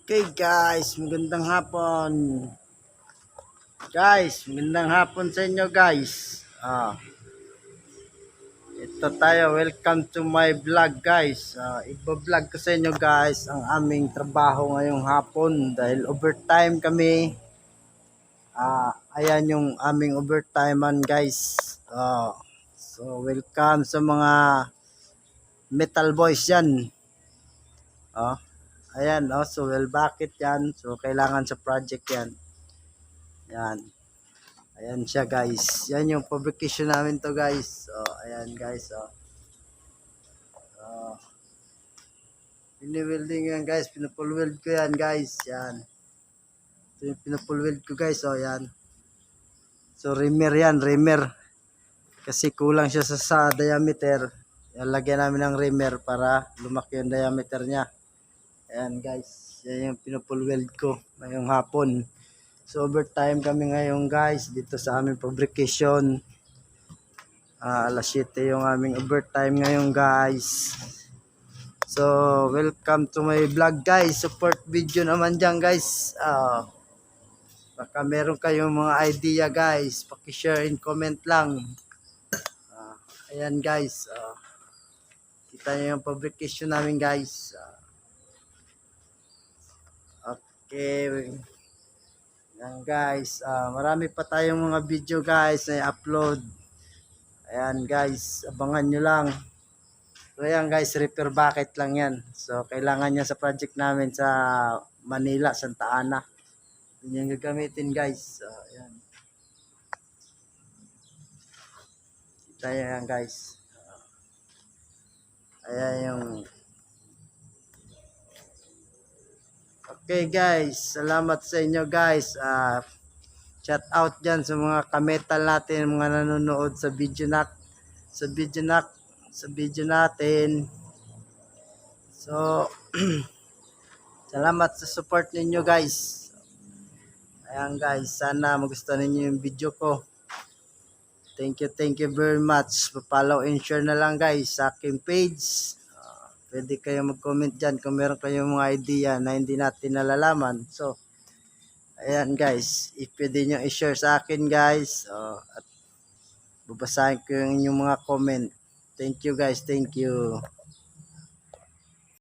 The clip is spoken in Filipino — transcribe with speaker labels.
Speaker 1: Okay guys, magandang hapon. Guys, magandang hapon sa inyo guys. Ito tayo, welcome to my vlog guys. Iba-vlog ko sa inyo guys ang aming trabaho ngayong hapon dahil overtime kami. Ayan yung aming overtimean guys. So welcome sa mga metal boys yan. Ayan, so well bakit yan? So kailangan sa project yan. Yan. Ayan siya guys. Yan yung fabrication namin to guys. So, ayan guys. Pini-welding yan guys. Pinupul-weld ko yan guys. Yan. Ito yung pinupul-weld ko guys. So, yan. So, reamer yan. Reamer. Kasi kulang siya sa diameter. Yan, lagyan namin ng reamer para lumaki yung diameter niya. Ayan guys. Yan yung pinupul-weld ko ngayong hapon. So, overtime kami ngayon guys. Dito sa aming fabrication. Alas 7 yung aming overtime ngayon guys. So welcome to my vlog guys. Support video naman dyan guys. Baka meron kayong mga idea guys, paki-share and comment lang. Ayan guys. Kita nyo yung fabrication namin guys. Okay. Ayan guys. Marami pa tayong mga video guys na i-upload. Ayan guys, abangan nyo lang. So ayan guys, repair bucket lang yan. So kailangan niya sa project namin sa Manila, Santa Ana. Yun yung gagamitin guys. So ayan. Kita nyo yan guys. Ayan yung... Okay guys, salamat sa inyo guys. Shout out dyan sa mga kametal natin, mga nanonood sa video natin. So, salamat sa support ninyo guys. Ayan guys, sana magustuhan ninyo yung video ko. Thank you very much. Pa-follow and share na lang guys sa aking page. Pwede kayo mag-comment dyan kung meron kayong mga idea na hindi natin nalalaman. So, ayan guys, pwede nyo i-share sa akin guys. At babasahin ko yung inyong mga comment. Thank you guys, thank you.